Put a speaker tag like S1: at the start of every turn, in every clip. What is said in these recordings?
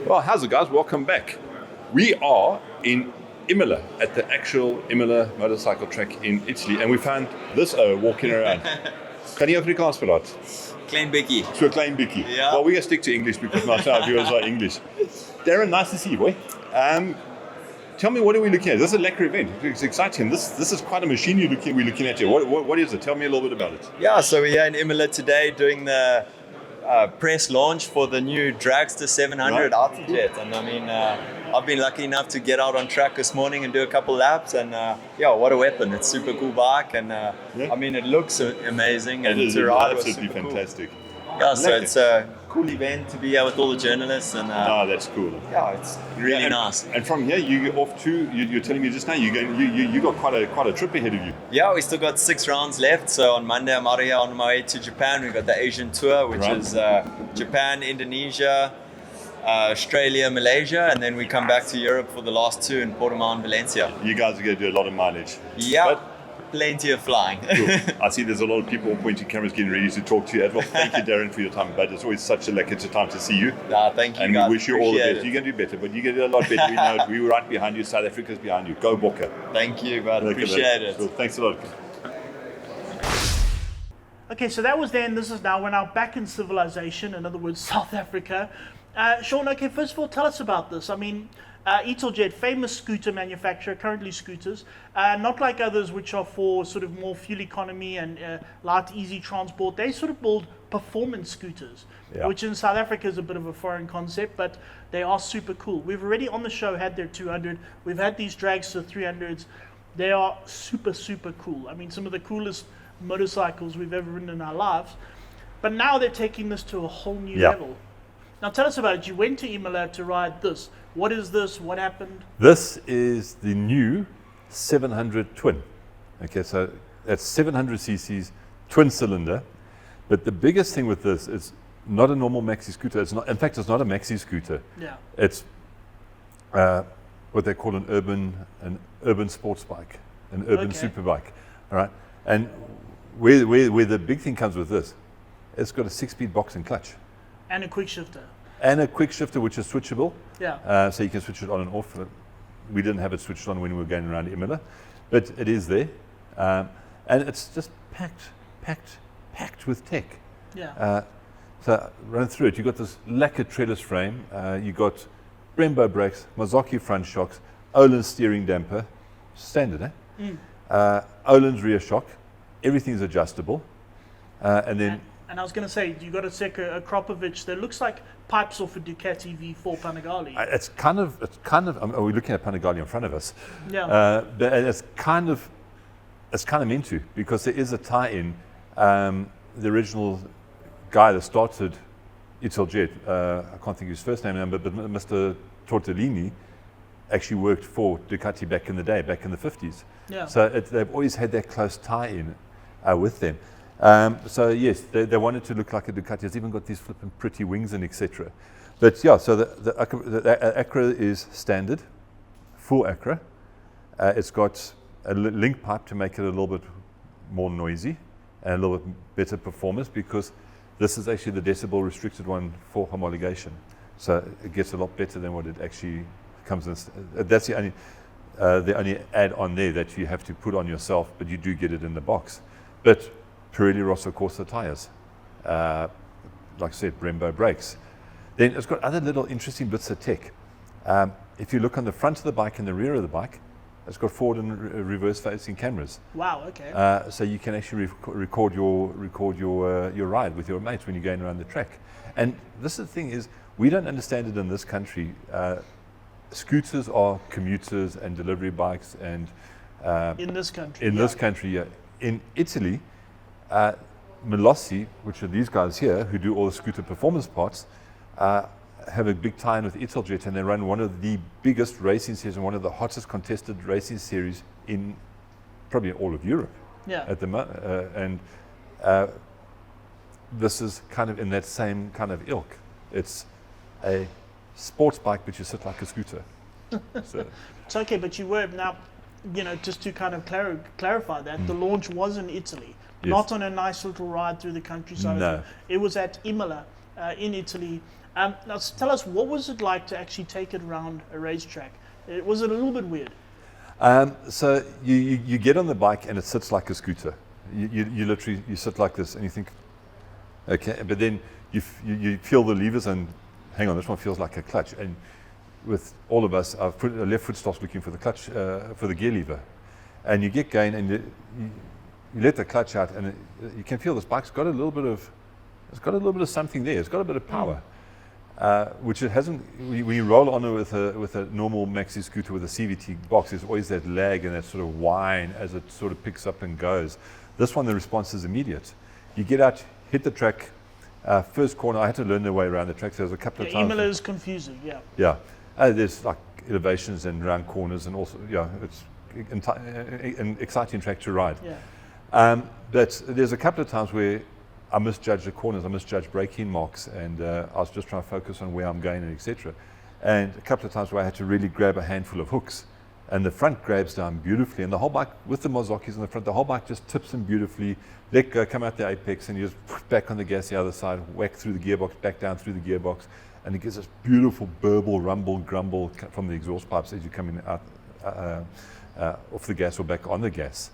S1: Well, how's it, guys? Welcome back. We are in Imola, at the actual Imola motorcycle track in Italy, and we found this walking around. Kan jy Afrikaans praat?
S2: Klein bietjie.
S1: So a klein bietjie.
S2: Yeah.
S1: Well, we're going to stick to English because my viewers are English. Darren, nice to see you, boy. Tell me, what are we looking at? This is a lekker event. It's exciting. This is quite a machine we're looking at here. What is it? Tell me a little bit about it.
S2: Yeah, so we're here in Imola today doing the press launch for the new Dragster 700 Italjet. And I mean, I've been lucky enough to get out on track this morning and do a couple laps. And yeah, what a weapon. It's a super cool bike. And I mean, it looks amazing. And to ride was
S1: absolutely
S2: super
S1: fantastic.
S2: Cool. Yeah, so it's a cool event to be here with all the journalists. And
S1: that's cool.
S2: Yeah, it's really nice.
S1: And from here, you go off to, you're telling me just now, you got quite a trip ahead of you.
S2: Yeah, we still got 6 rounds left. So on Monday, I'm out of here on my way to Japan. We've got the Asian tour, which is Japan, Indonesia, Australia, Malaysia, and then we come back to Europe for the last 2 in Portimao and Valencia.
S1: You guys are going to do a lot of mileage.
S2: Yeah, plenty of flying.
S1: Cool. I see there's a lot of people pointing cameras getting ready to talk to you as well. Thank you, Darren, for your time, but it's always such a lekker time to see you.
S2: Thank you,
S1: and
S2: guys.
S1: We wish you all the best.
S2: It.
S1: You're going to do better, but you're going to do a lot better. We know it. We were right behind you. South Africa's behind you. Go Bokke.
S2: Thank you, bud. Appreciate it.
S1: Cool. Thanks a lot.
S3: Okay, so that was then. This is now. We're now back in civilization. In other words, South Africa. Sean, okay, first of all, tell us about this. I mean, Italjet, famous scooter manufacturer, currently scooters, not like others which are for sort of more fuel economy and light, easy transport. They sort of build performance scooters, which in South Africa is a bit of a foreign concept, but they are super cool. We've already on the show had their 200. We've had these Dragster 300s. They are super, super cool. I mean, some of the coolest motorcycles we've ever ridden in our lives. But now they're taking this to a whole new level. Now tell us about it. You went to Imola to ride this. What is this? What happened?
S1: This is the new 700 twin. Okay, so that's 700 cc's, twin cylinder. But the biggest thing with this is not a normal maxi scooter. It's not. In fact, it's not a maxi scooter.
S3: Yeah.
S1: It's what they call an urban sports bike, an urban super bike. All right. And where the big thing comes with this, it's got a 6-speed box and clutch.
S3: And a quick shifter.
S1: And a quick shifter, which is switchable.
S3: Yeah.
S1: So you can switch it on and off. We didn't have it switched on when we were going around Imola, but it is there. And it's just packed with tech.
S3: Yeah.
S1: So run through it. You've got this lacquer trellis frame. You've got Brembo brakes, Mazzocchi front shocks, Öhlins steering damper. Standard, eh? Öhlins rear shock. Everything's adjustable. And then...
S3: And I was going to say, you got a Kropovic that looks like pipes off a Ducati V4 Panigale.
S1: It's kind of. We're looking at Panigale in front of us.
S3: Yeah.
S1: But it's kind of meant to, because there is a tie-in. The original guy that started Italjet, I can't think of his first name, but Mr. Tortellini actually worked for Ducati back in the day, back in the 50s.
S3: Yeah.
S1: So they've always had that close tie-in with them. So yes, they wanted to look like a Ducati. It's even got these flipping pretty wings and etc. But yeah, so the Acra is standard, full Acra. It's got a link pipe to make it a little bit more noisy and a little bit better performance, because this is actually the decibel restricted one for homologation. So it gets a lot better than what it actually comes in. That's the only add-on there that you have to put on yourself, but you do get it in the box. But Pirelli Rosso Corsa tires, like I said, Brembo brakes. Then it's got other little interesting bits of tech. If you look on the front of the bike and the rear of the bike, it's got forward and reverse facing cameras.
S3: Wow, okay.
S1: So you can actually record your ride with your mates when you're going around the track. And this is the thing is, we don't understand it in this country. Scooters are commuters and delivery bikes, and
S3: in this country.
S1: This country, yeah. In Italy, Milossi, which are these guys here who do all the scooter performance parts, have a big tie-in with Italjet, and they run one of the biggest racing series and one of the hottest contested racing series in probably all of Europe.
S3: Yeah.
S1: At the and this is kind of in that same kind of ilk. It's a sports bike, but you sit like a scooter. So.
S3: It's okay, but you were now, just to kind of clarify that, the launch was in Italy, not on a nice little ride through the countryside.
S1: No.
S3: It was at Imola in Italy. Now tell us, what was it like to actually take it around a racetrack? Was it a little bit weird?
S1: So you get on the bike and it sits like a scooter. You literally sit like this and you think, okay, but then you feel the levers and hang on, this one feels like a clutch. And with all of us, our left foot starts looking for the clutch, for the gear lever, and you get going and you let the clutch out, and you can feel this bike's got a little bit of something there. It's got a bit of power, which it hasn't. When you roll on it with a normal maxi scooter with a CVT box, there's always that lag and that sort of whine as it sort of picks up and goes. This one, the response is immediate. You get out, hit the track. First corner, I had to learn the way around the track. So there's a couple of times.
S3: Imola is confusing, yeah.
S1: Yeah, there's like elevations and round corners, and also it's an exciting track to ride.
S3: Yeah.
S1: But there's a couple of times where I misjudged the corners, I misjudged braking marks, and I was just trying to focus on where I'm going and etc. And a couple of times where I had to really grab a handful of hooks, and the front grabs down beautifully, and the whole bike with the Mazakis in the front, the whole bike just tips in beautifully. Let go, come out the apex, and you just back on the gas the other side, whack through the gearbox, back down through the gearbox, and it gives this beautiful burble, rumble, grumble from the exhaust pipes as you come in out off the gas or back on the gas.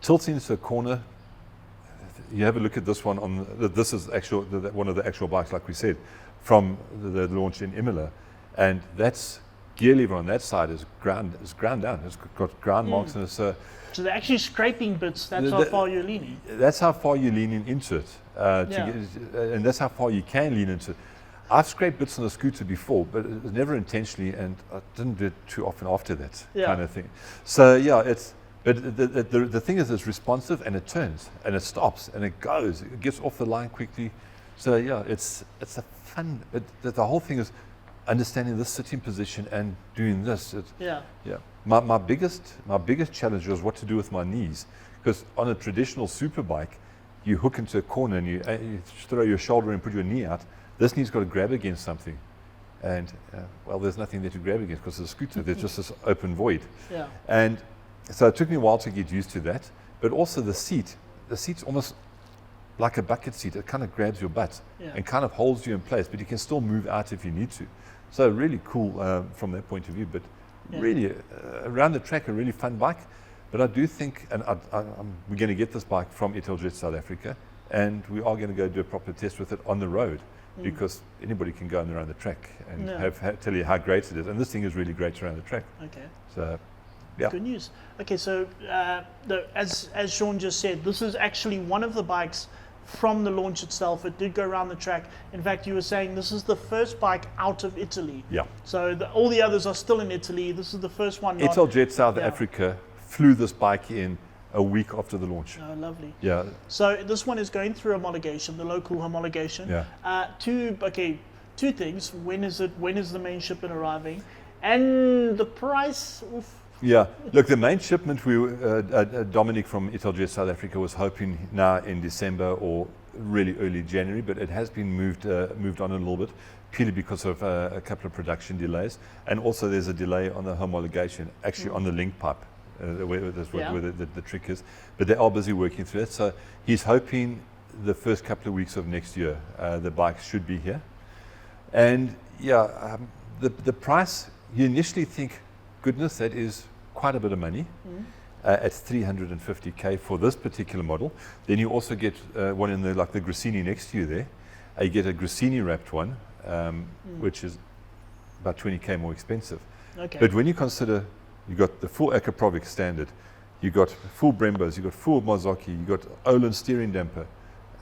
S1: Tilting into a corner, you have a look at this one. This is one of the actual bikes, like we said, from the launch in Imola, and that's gear lever on that side is ground down. It's got ground marks, and it's
S3: so they're actually scraping bits. That's how far you're leaning.
S1: That's how far you're leaning into it, and that's how far you can lean into it. I've scraped bits on a scooter before, but it was never intentionally, and I didn't do it too often after that kind of thing. So yeah, it's. But the thing is, it's responsive, and it turns and it stops and it goes. It gets off the line quickly. So yeah, it's a fun. But the whole thing is understanding this sitting position and doing this. Yeah. My biggest challenge was what to do with my knees, because on a traditional super bike, you hook into a corner and you throw your shoulder and put your knee out. This knee's got to grab against something, and well, there's nothing there to grab against because it's a scooter. There's just this open void.
S3: Yeah.
S1: And so it took me a while to get used to that, but also the seat's almost like a bucket seat. It kind of grabs your butt and kind of holds you in place, but you can still move out if you need to. So really cool from that point of view, but really around the track, a really fun bike. But I do think, and we're going to get this bike from Italjet South Africa, and we are going to go do a proper test with it on the road, because anybody can go around the track and tell you how great it is. And this thing is really great around the track.
S3: Okay.
S1: So, yeah.
S3: Good news. Okay, so as Sean just said, this is actually one of the bikes from the launch itself. It did go around the track. In fact, you were saying this is the first bike out of Italy.
S1: Yeah.
S3: So all the others are still in Italy. This is the first one.
S1: Italjet South Africa flew this bike in a week after the launch.
S3: Oh, lovely.
S1: Yeah.
S3: So this one is going through homologation, the local homologation.
S1: Yeah.
S3: Two things. When is the main shipment arriving? And the price. Oof.
S1: Yeah, look, the main shipment, Dominic from Italjet South Africa was hoping now in December or really early January, but it has been moved on a little bit, purely because of a couple of production delays, and also there's a delay on the homologation, actually on the link pipe, where the trick is, but they are busy working through it. So he's hoping the first couple of weeks of next year, the bike should be here. And yeah, the price, you initially think, goodness, that is quite a bit of money at 350k for this particular model. Then you also get one in the Grassini next to you there. You get a Grassini wrapped one, which is about 20k more expensive.
S3: Okay.
S1: But when you consider you got the full Akaprovic standard, you got full Brembos, you got full Mazaki, you got Olin steering damper,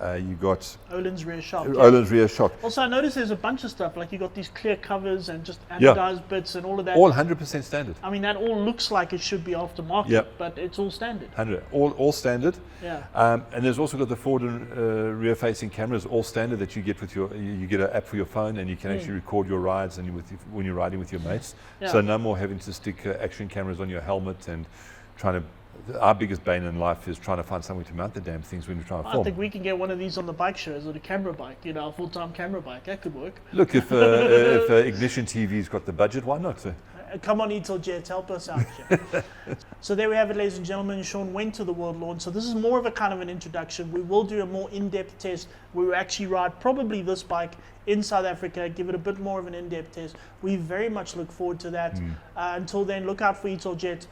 S1: you got
S3: Olin's rear shock.
S1: Olin's rear shock.
S3: Also, I noticed there's a bunch of stuff, like you got these clear covers and just anodized bits and all of that.
S1: All 100% standard.
S3: I mean, that all looks like it should be aftermarket, but it's all standard.
S1: 100, all standard.
S3: Yeah.
S1: And there's also got the forward and rear-facing cameras, all standard that you get with you get an app for your phone, and you can actually record your rides and when you're riding with your mates.
S3: Yeah.
S1: So no more having to stick action cameras on your helmet and trying to. Our biggest bane in life is trying to find somewhere to mount the damn things when you're trying to film.
S3: I think we can get one of these on the bike shows, or the camera bike, a full-time camera bike. That could work.
S1: Look, if Ignition TV's got the budget, why not?
S3: Come on, Italjet, help us out here. So there we have it, ladies and gentlemen. Sean went to the world launch. So this is more of a kind of an introduction. We will do a more in-depth test where we actually ride probably this bike in South Africa, give it a bit more of an in-depth test. We very much look forward to that. Until then, look out for Italjet.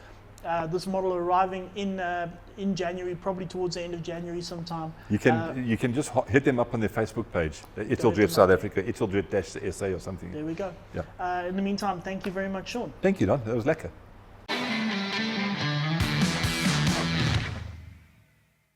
S3: This model arriving in January, probably towards the end of January sometime.
S1: You can just hit them up on their Facebook page, Italjet South Africa, Italjet-SA or something.
S3: There we go.
S1: Yeah.
S3: In the meantime, thank you very much, Sean.
S1: Thank you, Don. That was lekker.